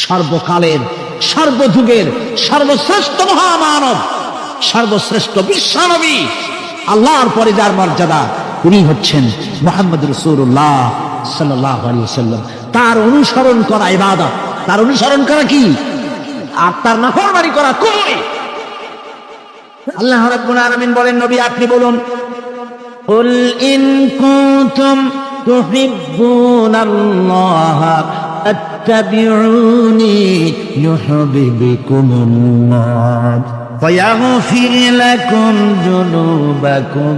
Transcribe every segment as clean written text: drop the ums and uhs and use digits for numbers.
সর্বকালের সর্বযুগের সর্বশ্রেষ্ঠ মহামানব, সর্বশ্রেষ্ঠ বিশ্বনবী, আল্লাহর পরে যার মর্যাদা, তিনি হচ্ছেন মুহাম্মদ রাসূলুল্লাহ সাল্লাল্লাহু আলাইহি ওয়াসাল্লাম। তার অনুসরণ করা ইবাদত। তার অনুসরণ করা কি? আর তার নাফরমানি করা কুফর। আল্লাহ রাব্বুল আলামিন বলেন, নবী আপনি বলুন, কুল ইন কুনতুম তুহিব্বুনাল্লাহ আত্তাবিউনি ইউহিব্বুকুমুল্লাহ ওয়া ইয়াগফির লাকুম যুনুবাকুম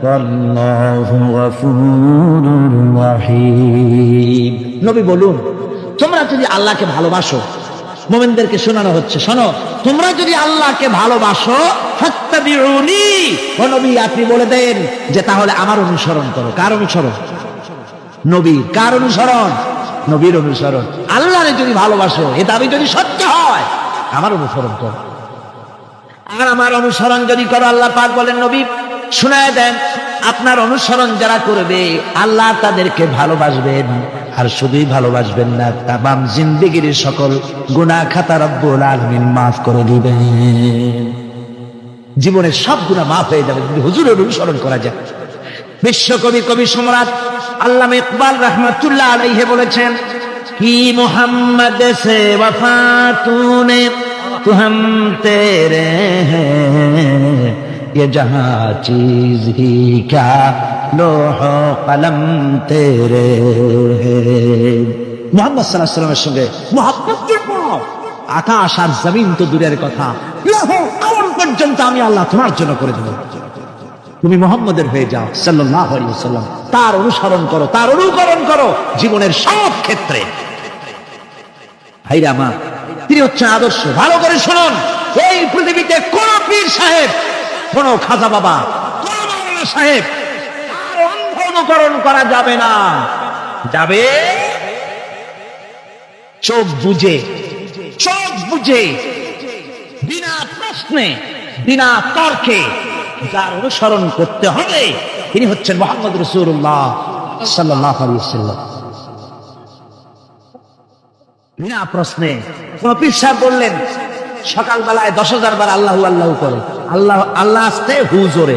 ওয়াল্লাহু গফুরুর রহিম। নবী বলুন, তোমরা যদি আল্লাহকে ভালোবাসো, মুমিনদেরকে শোনানো হচ্ছে, শোনো, তোমরা যদি আল্লাহকে ভালোবাসো, ফাত্তাবিউনি, ও নবী আপনি বলে দেন যে তাহলে আমার অনুসরণ করো। কার অনুসরণ? নবী। কার অনুসরণ? নবীর অনুসরণ। আল্লাহরে যদি ভালোবাসো, এ দাবি যদি সত্য হয়, আমার অনুসরণ করো। আর আমার অনুসরণ যদি করো, আল্লাহ পাক বলেন, নবী শুনায় দেন, আপনার অনুসরণ যারা করবে আল্লাহ তাদেরকে ভালোবাসবেন। আর শুধুই ভালোবাসবেন না, তামাম জিন্দেগির সকল গুনাহ খাতা রব্বুল আলামিন মাফ করে দিবেন। জীবনের সব গুনাহ মাফ হয়ে যাবে যদি হুজুরের অনুসরণ করা যায়। বিশ্বকবি কবি সম্রাট আল্লামা ইকবাল রাহমাতুল্লাহ আলাইহি বলেছেন, কি মুহাম্মদ সে वफा तूने तो हम तेरे हैं, ये जहां चीज ही क्या लोह कलम तेरे हैं। মুহাম্মদ সাল্লাল্লাহু আলাইহি ওয়াসাল্লামের সঙ্গে মুহাব্বত করো, আকাশ আর জমিন তো দূরের কথা, লৌহ কলম পর্যন্ত আমি আল্লাহ তোমার জন্য করে দেব। তুমি মুহাম্মদের হয়ে যাও সাল্লাল্লাহু আলাইহি ওয়াসাল্লাম। তার অনুসরণ করো, তার অনুকরণ করো জীবনের সব ক্ষেত্রে। ভাইরা আমার, তিনি হচ্ছেন আদর্শ। ভালো করে শুনুন, এই পৃথিবীতে কোন পীর সাহেব, কোন খাজা বাবা, কোন মাওলানা সাহেব, তার অন্ধ অনুকরণ করা যাবে না। যাবে চোখ বুঝে, চোখ বুঝে, বিনা প্রশ্নে, বিনা তর্কে যার অনুসরণ করতে হবে তিনি হচ্ছেন মুহাম্মদ রাসূলুল্লাহ সাল্লাল্লাহু আলাইহি ওয়াসাল্লাম। বিনা প্রশ্নে। কোন পীর সাহেব বললেন সকালবেলায় 10,000 বার আল্লাহু আল্লাহু করো, আল্লাহ আল্লাহ আসতে হু জোরে,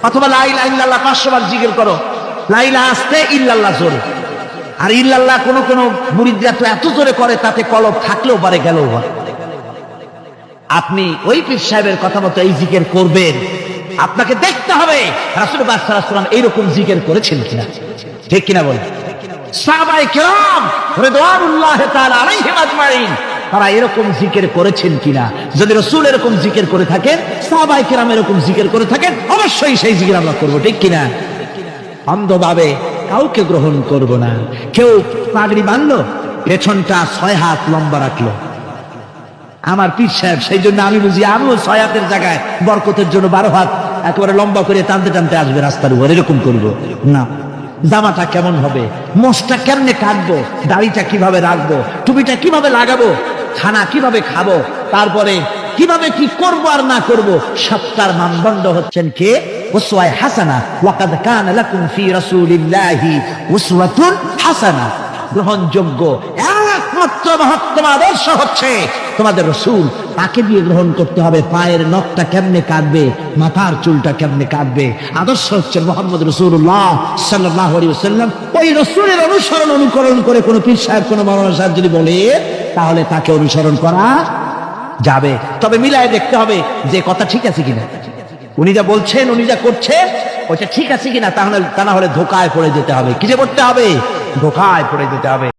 অথবা লা ইলাহা ইল্লাল্লাহ 500 বার জিকির করো, লা ইলাহা আসতে ইল্লাল্লাহ জোরে। আর ইল্লাল্লাহ কোন কোন মুরিদরা তো এত জোরে করে তাতে কলব থাকলেও পারে, গেলেও পারে। আপনি ওই পীর সাহেবের কথা মতো এই জিকির করবেন, আপনাকে দেখতে হবে রাসূলুল্লাহ সাল্লাল্লাহু আলাইহি ওয়াসাল্লাম এইরকম জিকির করেছেন কিনা। ঠিক কিনা বলেন? সাহাবায়ে কেরাম রিদওয়ানুল্লাহি তাআলা আলাইহিম আজমাইন তারা এরকম জিকির করেছেন কিনা। যদি রাসূল এরকম জিকির করে থাকেন, সাহাবায়ে কেরাম এরকম জিকির করে থাকেন, অবশ্যই সেই জিকির আমরা করব। ঠিক কিনা? অন্ধভাবে কাউকে গ্রহণ করব না। কেউ পাগড়ি বাঁধলো, পেছনটা 6 হাত লম্বা রাখলো, আমার পীর সাহেব, সেই জন্য আমি বুঝি আমিও 6 হাতের জায়গায় বরকতের জন্য 12 হাত একেবারে লম্বা করে টানতে টানতে আসবে রাস্তার উপর, এরকম করবো না। জামাটা কেমন হবে, মোষটা কেমনে কাটবো, দাড়িটা কিভাবে রাখবো, টুপিটা কিভাবে লাগাবো, খানা কিভাবে খাবো, তারপরে কিভাবে কি করবো আর না করবো, সবটার মানদণ্ড হচ্ছেন কে? উসওয়ায়ে হাসানা। ওয়াকাদ কানা লাকুম ফি রাসূলিল্লাহি উসওয়াতুন হাসানা। গ্রহণযোগ্য একমাত্র মহত্তম আদর্শ হচ্ছে তোমাদের রাসূল। তাকে দিয়ে গ্রহণ করতে হবে। পায়ের নখটা কেমনে কাটবে, মাথার চুলটা কেমনে কাটবে, আদর্শ হচ্ছে মুহাম্মদ রাসূলুল্লাহ সাল্লাল্লাহু আলাইহি ওয়াসাল্লাম। ওই রাসূলের অনুসরণ অনুকরণ করে কোন পীর সাহেব, কোন মাওলানা সাহেব যদি বলে, তাহলে তাকে অনুসরণ করা যাবে। তবে মিলায় দেখতে হবে যে কথা ঠিক আছে কিনা, উনি যা বলছেন, উনি যা করছেন ওইটা ঠিক আছে কিনা। তা না হলে ধোকায় পড়ে যেতে হবে। কি যে করতে হবে? ধোকায় পড়ে যেতে হবে।